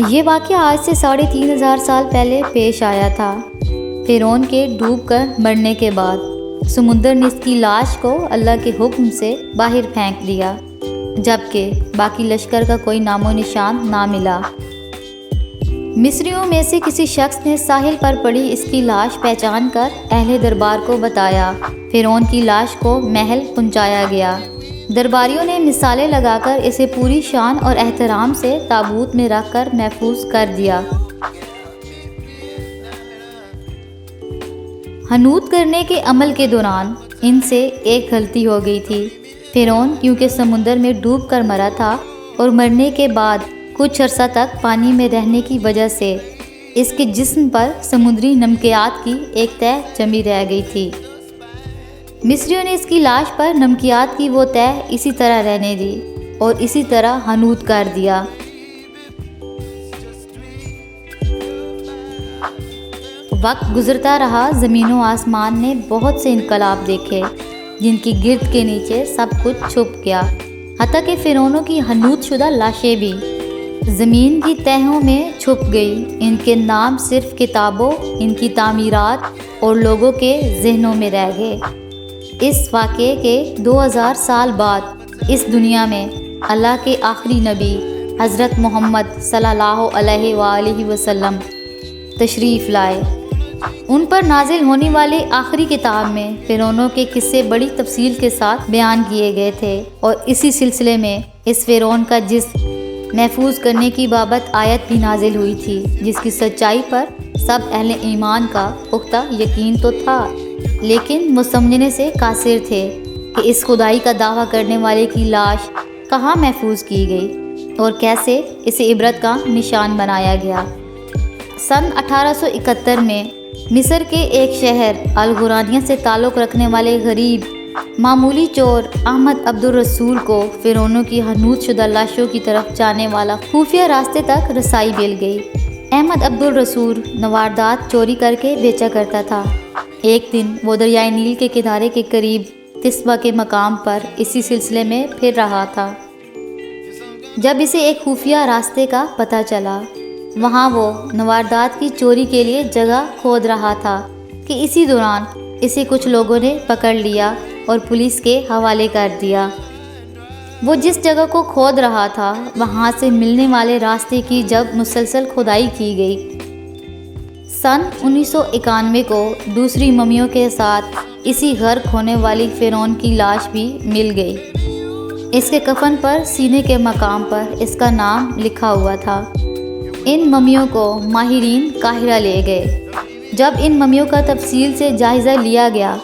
یہ واقعہ آج سے 3500 سال پہلے پیش آیا تھا۔ فرعون کے ڈوب کر مرنے کے بعد سمندر نے اس کی لاش کو اللہ کے حکم سے باہر پھینک دیا، جبکہ باقی لشکر کا کوئی نام و نشان نہ ملا۔ مصریوں میں سے کسی شخص نے ساحل پر پڑی اس کی لاش پہچان کر اہل دربار کو بتایا۔ فرعون کی لاش کو محل پہنچایا گیا۔ درباریوں نے مثالیں لگا کر اسے پوری شان اور احترام سے تابوت میں رکھ کر محفوظ کر دیا۔ حنوط کرنے کے عمل کے دوران ان سے ایک غلطی ہو گئی تھی۔ فرعون کیونکہ سمندر میں ڈوب کر مرا تھا اور مرنے کے بعد کچھ عرصہ تک پانی میں رہنے کی وجہ سے اس کے جسم پر سمندری نمکیات کی ایک تہ جمی رہ گئی تھی۔ مصریوں نے اس کی لاش پر نمکیات کی وہ تہ اسی طرح رہنے دی اور اسی طرح حنوط کر دیا۔ وقت گزرتا رہا، زمین و آسمان نے بہت سے انقلاب دیکھے جن کی گرد کے نیچے سب کچھ چھپ گیا، حتیٰ کہ فرعونوں کی حنوط شدہ لاشیں بھی زمین کی تہوں میں چھپ گئی۔ ان کے نام صرف کتابوں، ان کی تعمیرات اور لوگوں کے ذہنوں میں رہ گئے۔ اس واقعے کے 2000 سال بعد اس دنیا میں اللہ کے آخری نبی حضرت محمد صلی اللہ علیہ وآلہ وسلم تشریف لائے۔ ان پر نازل ہونے والے آخری کتاب میں فرعونوں کے قصے بڑی تفصیل کے ساتھ بیان کیے گئے تھے، اور اسی سلسلے میں اس فرعون کا جسم محفوظ کرنے کی بابت آیت بھی نازل ہوئی تھی، جس کی سچائی پر سب اہل ایمان کا پختہ یقین تو تھا، لیکن وہ سمجھنے سے قاصر تھے کہ اس خدائی کا دعویٰ کرنے والے کی لاش کہاں محفوظ کی گئی اور کیسے اسے عبرت کا نشان بنایا گیا۔ سن 1871 میں مصر کے ایک شہر الغرانیہ سے تعلق رکھنے والے غریب معمولی چور احمد عبدالرسول کو فرعونوں کی حنوط شدہ لاشوں کی طرف جانے والا خفیہ راستے تک رسائی مل گئی۔ احمد عبدالرسول نواردات چوری کر کے بیچا کرتا تھا۔ ایک دن وہ دریائے نیل کے کنارے کے قریب تسبہ کے مقام پر اسی سلسلے میں پھر رہا تھا، جب اسے ایک خفیہ راستے کا پتہ چلا۔ وہاں وہ نواردات کی چوری کے لیے جگہ کھود رہا تھا کہ اسی دوران اسے کچھ لوگوں نے پکڑ لیا اور پولیس کے حوالے کر دیا۔ وہ جس جگہ کو کھود رہا تھا وہاں سے ملنے والے راستے کی جب مسلسل کھدائی کی گئی، سن 1991 کو دوسری ممیوں کے ساتھ اسی غرق ہونے والی فرعون کی لاش بھی مل گئی۔ اس کے کفن پر سینے کے مقام پر اس کا نام لکھا ہوا تھا۔ ان ممیوں کو ماہرین قاہرہ لے گئے۔ جب ان ممیوں کا تفصیل سے جائزہ لیا گیا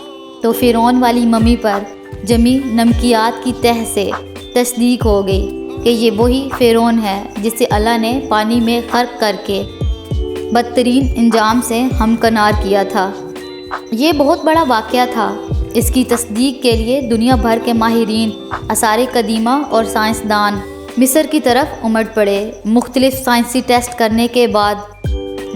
تو فرعون والی ممی پر جمی نمکیات کی تہ سے تصدیق ہو گئی کہ یہ وہی فرعون ہے جسے اللہ نے پانی میں غرق کر کے بدترین انجام سے ہمکنار کیا تھا۔ یہ بہت بڑا واقعہ تھا۔ اس کی تصدیق کے لیے دنیا بھر کے ماہرین، آثار قدیمہ اور سائنسدان مصر کی طرف امڑ پڑے۔ مختلف سائنسی ٹیسٹ کرنے کے بعد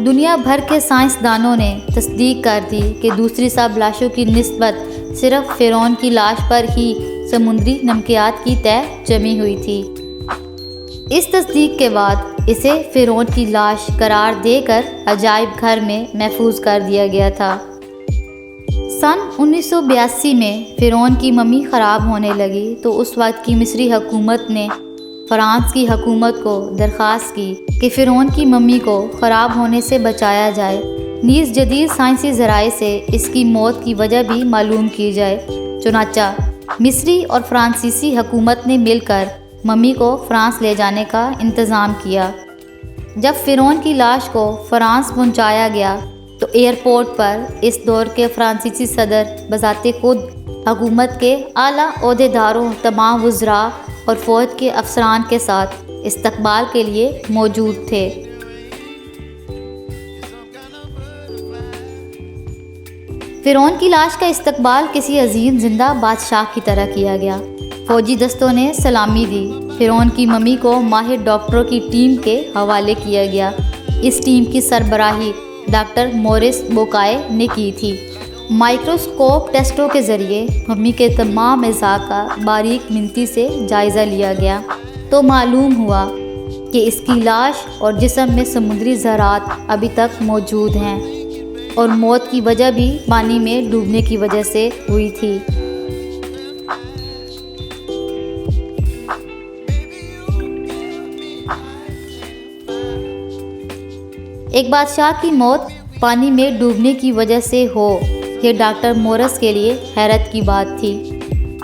دنیا بھر کے سائنسدانوں نے تصدیق کر دی کہ دوسری سب لاشوں کی نسبت صرف فرعون کی لاش پر ہی سمندری نمکیات کی تہ جمی ہوئی تھی۔ اس تصدیق کے بعد اسے فرعون کی لاش قرار دے کر عجائب گھر میں محفوظ کر دیا گیا تھا۔ سن 1982 میں فرعون کی ممی خراب ہونے لگی تو اس وقت کی مصری حکومت نے فرانس کی حکومت کو درخواست کی کہ فرعون کی ممی کو خراب ہونے سے بچایا جائے، نیز جدید سائنسی ذرائع سے اس کی موت کی وجہ بھی معلوم کی جائے۔ چنانچہ مصری اور فرانسیسی حکومت نے مل کر ممی کو فرانس لے جانے کا انتظام کیا۔ جب فرعون کی لاش کو فرانس پہنچایا گیا تو ایئرپورٹ پر اس دور کے فرانسیسی صدر بذات خود حکومت کے اعلیٰ عہدیداروں، تمام وزراء اور فوج کے افسران کے ساتھ استقبال کے لیے موجود تھے۔ فرعون کی لاش کا استقبال کسی عظیم زندہ بادشاہ کی طرح کیا گیا۔ فوجی دستوں نے سلامی دی۔ فرعون کی ممی کو ماہر ڈاکٹروں کی ٹیم کے حوالے کیا گیا۔ اس ٹیم کی سربراہی ڈاکٹر مورس بوکائے نے کی تھی۔ مائکروسکوپ ٹیسٹوں کے ذریعے ممی کے تمام اعضاء کا باریک منتی سے جائزہ لیا گیا تو معلوم ہوا کہ اس کی لاش اور جسم میں سمندری ذرات ابھی تک موجود ہیں اور موت کی وجہ بھی پانی میں ڈوبنے کی وجہ سے ہوئی تھی۔ ایک بادشاہ کی موت پانی میں ڈوبنے کی وجہ سے ہو، یہ ڈاکٹر مورس کے لیے حیرت کی بات تھی۔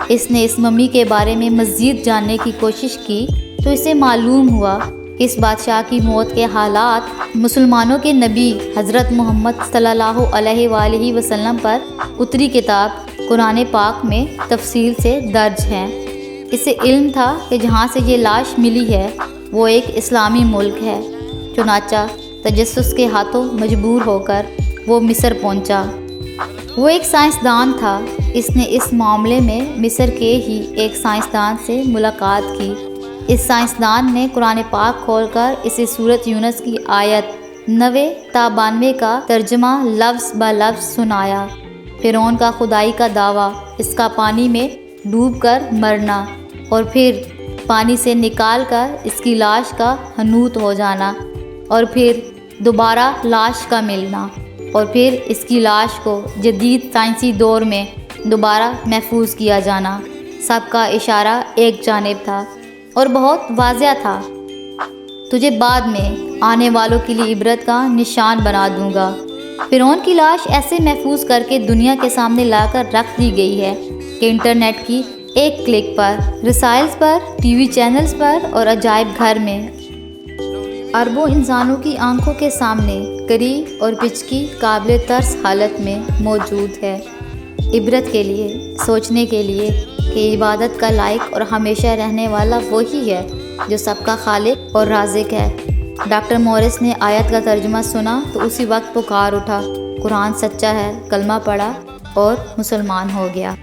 اس نے اس ممی کے بارے میں مزید جاننے کی کوشش کی تو اسے معلوم ہوا کہ اس بادشاہ کی موت کے حالات مسلمانوں کے نبی حضرت محمد صلی اللہ علیہ وآلہ وسلم پر اتری کتاب قرآن پاک میں تفصیل سے درج ہیں۔ اسے علم تھا کہ جہاں سے یہ لاش ملی ہے وہ ایک اسلامی ملک ہے، چنانچہ تجسس کے ہاتھوں مجبور ہو کر وہ مصر پہنچا۔ وہ ایک سائنسدان تھا، اس نے اس معاملے میں مصر کے ہی ایک سائنسدان سے ملاقات کی۔ اس سائنسدان نے قرآن پاک کھول کر اسے سورۃ یونس کی آیت 90 تا 92 کا ترجمہ لفظ بہ لفظ سنایا۔ فرعون کا خدائی کا دعویٰ، اس کا پانی میں ڈوب کر مرنا اور پھر پانی سے نکال کر اس کی لاش کا حنوط ہو جانا اور پھر دوبارہ لاش کا ملنا اور پھر اس کی لاش کو جدید سائنسی دور میں دوبارہ محفوظ کیا جانا، سب کا اشارہ ایک جانب تھا اور بہت واضح تھا۔ تجھے بعد میں آنے والوں کے لیے عبرت کا نشان بنا دوں گا۔ فرعون کی لاش ایسے محفوظ کر کے دنیا کے سامنے لا کر رکھ دی گئی ہے کہ انٹرنیٹ کی ایک کلک پر، رسائلز پر، ٹی وی چینلز پر اور عجائب گھر میں اربوں انسانوں کی آنکھوں کے سامنے کری اور پچ کی قابل ترس حالت میں موجود ہے، عبرت کے لیے، سوچنے کے لیے کہ عبادت کا لائق اور ہمیشہ رہنے والا وہی ہے جو سب کا خالق اور رازق ہے۔ ڈاکٹر مورس نے آیت کا ترجمہ سنا تو اسی وقت پکار اٹھا، قرآن سچا ہے، کلمہ پڑھا اور مسلمان ہو گیا۔